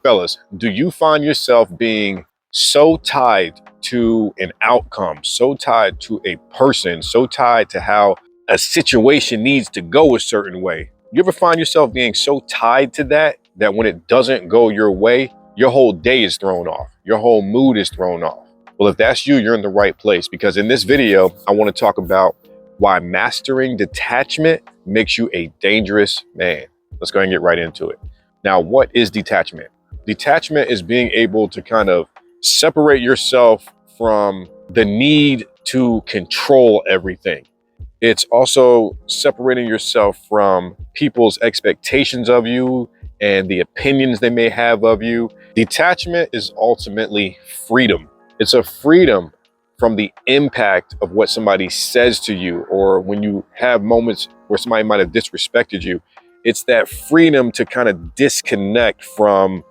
Fellas, do you find yourself being so tied to an outcome, so tied to a person, so tied to how a situation needs to go a certain way? You ever find yourself being so tied to that when it doesn't go your way, your whole day is thrown off, your whole mood is thrown off? Well, if that's you, you're in the right place, because in this video, I want to talk about why mastering detachment makes you a dangerous man. Let's go ahead and get right into it. Now, what is detachment? Detachment is being able to kind of separate yourself from the need to control everything. It's also separating yourself from people's expectations of you and the opinions they may have of you. Detachment is ultimately freedom. It's a freedom from the impact of what somebody says to you, or when you have moments where somebody might have disrespected you. It's that freedom to kind of disconnect from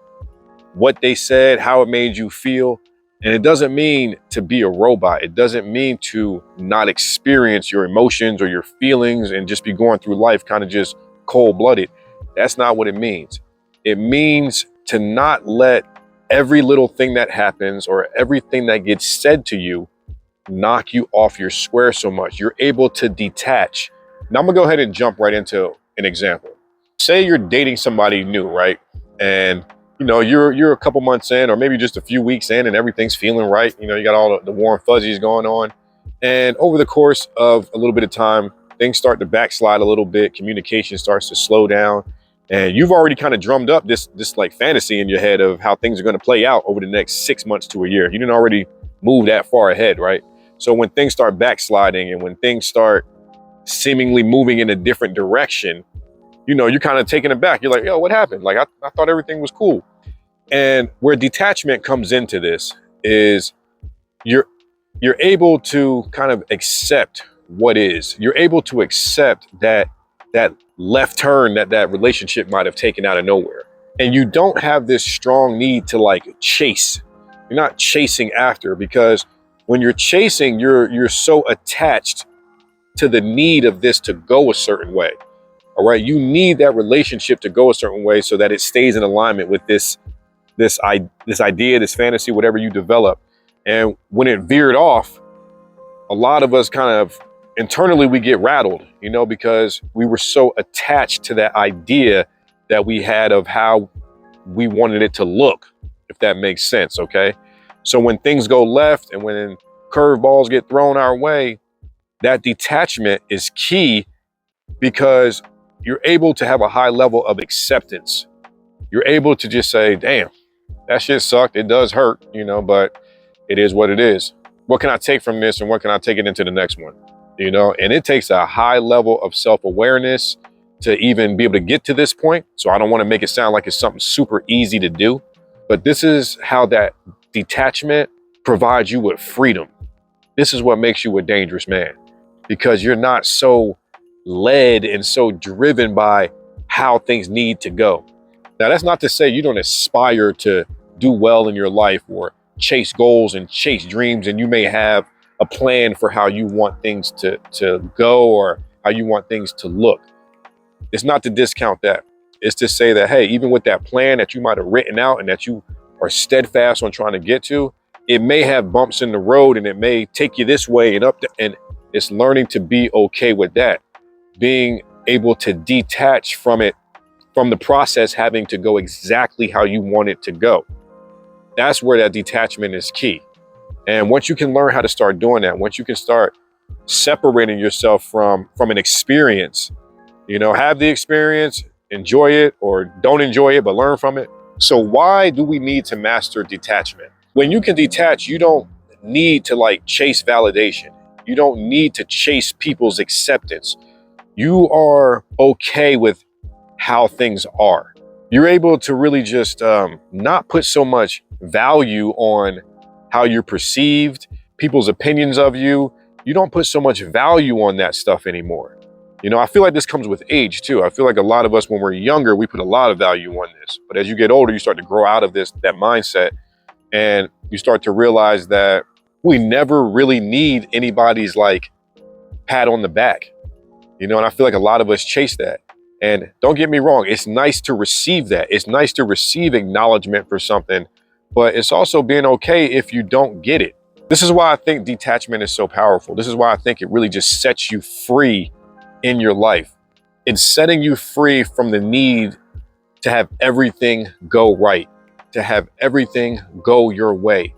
what they said, how it made you feel. And it doesn't mean to be a robot. It doesn't mean to not experience your emotions or your feelings and just be going through life kind of just cold-blooded. That's not what it means. It means to not let every little thing that happens or everything that gets said to you knock you off your square so much. You're able to detach. Now I'm gonna go ahead and jump right into an example. Say you're dating somebody new, right? And you're a couple months in, or maybe just a few weeks in, and everything's feeling right. You got all the warm fuzzies going on. And over the course of a little bit of time, things start to backslide a little bit. Communication starts to slow down. And you've already kind of drummed up this like fantasy in your head of how things are going to play out over the next 6 months to a year. You didn't already move that far ahead, right? So when things start backsliding and when things start seemingly moving in a different direction, you're kind of taken aback. You're like, yo, what happened? Like, I thought everything was cool. And where detachment comes into this is you're able to kind of accept what is. You're able to accept that left turn that relationship might have taken out of nowhere. And you don't have this strong need to like chase. You're not chasing after, because when you're chasing, you're so attached to the need of this to go a certain way. All right. You need that relationship to go a certain way so that it stays in alignment with this idea, this fantasy, whatever you develop. And when it veered off, a lot of us kind of internally, we get rattled, because we were so attached to that idea that we had of how we wanted it to look, if that makes sense. Okay. So when things go left and when curveballs get thrown our way, that detachment is key, because you're able to have a high level of acceptance. You're able to just say, damn, that shit sucked. It does hurt, but it is what it is. What can I take from this, and what can I take it into the next one? And it takes a high level of self-awareness to even be able to get to this point. So I don't want to make it sound like it's something super easy to do, but this is how that detachment provides you with freedom. This is what makes you a dangerous man, because you're not so led and so driven by how things need to go. Now, that's not to say you don't aspire to do well in your life or chase goals and chase dreams, and you may have a plan for how you want things to go or how you want things to look. It's not to discount that. It's to say that, hey, even with that plan that you might have written out and that you are steadfast on trying to get to, it may have bumps in the road and it may take you this way and up, and it's learning to be okay with that. Being able to detach from it, from the process having to go exactly how you want it to go. That's where that detachment is key. And once you can learn how to start doing that, once you can start separating yourself from an experience, have the experience, enjoy it or don't enjoy it, but learn from it. So why do we need to master detachment? When you can detach, you don't need to like chase validation. You don't need to chase people's acceptance. You are okay with how things are. You're able to really just not put so much value on how you're perceived, people's opinions of you. You don't put so much value on that stuff anymore. I feel like this comes with age too. I feel like a lot of us, when we're younger, we put a lot of value on this. But as you get older, you start to grow out of that mindset, and you start to realize that we never really need anybody's like pat on the back. And I feel like a lot of us chase that. And don't get me wrong, it's nice to receive that. It's nice to receive acknowledgement for something, but it's also being okay if you don't get it. This is why I think detachment is so powerful. This is why I think it really just sets you free in your life. It's setting you free from the need to have everything go right, to have everything go your way.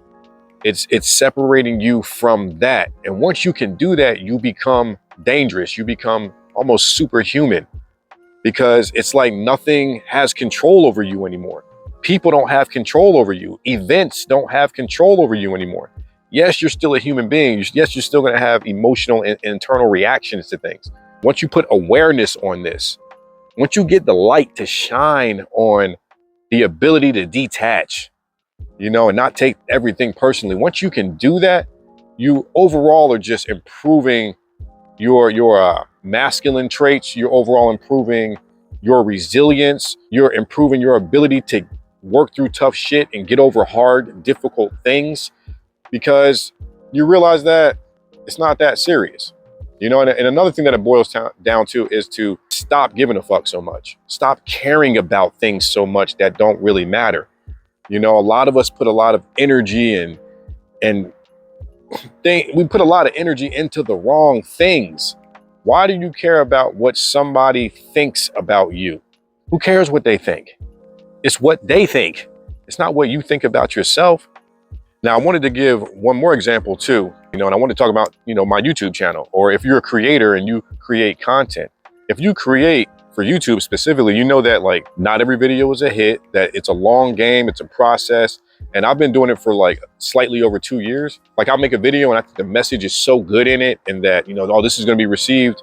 It's separating you from that. And once you can do that, you become dangerous. You become almost superhuman, because it's like nothing has control over you anymore. People don't have control over you. Events don't have control over you anymore. Yes, you're still a human being. Yes, you're still going to have emotional and internal reactions to things. Once you put awareness on this, once you get the light to shine on the ability to detach, and not take everything personally. Once you can do that, you overall are just improving your masculine traits. You're overall improving your resilience. You're improving your ability to work through tough shit and get over hard, difficult things, because you realize that it's not that serious. And another thing that it boils down to is to stop giving a fuck so much. Stop caring about things so much that don't really matter. A lot of us put a lot of energy and we put a lot of energy into the wrong things. Why do you care about what somebody thinks about you? Who cares what they think? It's what they think. It's not what you think about yourself. Now, I wanted to give one more example too, and I want to talk about, my YouTube channel, or if you're a creator and you create content. If you create for YouTube specifically, you know that like not every video is a hit, that it's a long game, it's a process. And I've been doing it for like slightly over 2 years. Like I'll make a video and I think the message is so good in it and that, oh, this is going to be received.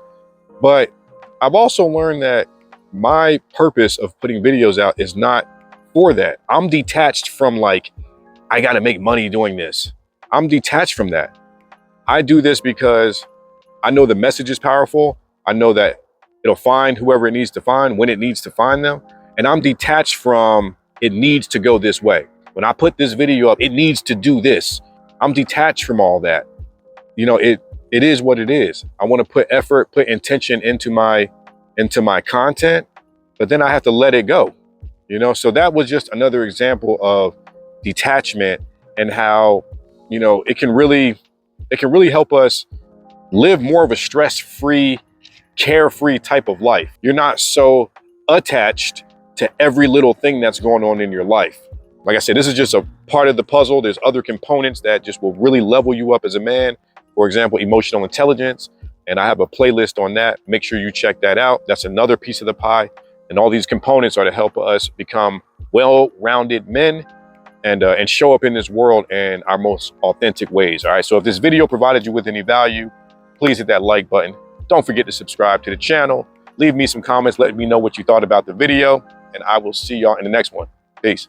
But I've also learned that my purpose of putting videos out is not for that. I'm detached from like, I got to make money doing this. I'm detached from that. I do this because I know the message is powerful. I know that it'll find whoever it needs to find when it needs to find them. And I'm detached from it needs to go this way. When I put this video up, it needs to do this. I'm detached from all that. It is what it is. I want to put effort, put intention into my content, but then I have to let it go. So that was just another example of detachment and how, it can really help us live more of a stress-free, carefree type of life. You're not so attached to every little thing that's going on in your life. Like I said, this is just a part of the puzzle. There's other components that just will really level you up as a man. For example, emotional intelligence. And I have a playlist on that. Make sure you check that out. That's another piece of the pie. And all these components are to help us become well-rounded men and show up in this world in our most authentic ways. All right. So if this video provided you with any value, please hit that like button. Don't forget to subscribe to the channel. Leave me some comments. Let me know what you thought about the video. And I will see y'all in the next one. Peace.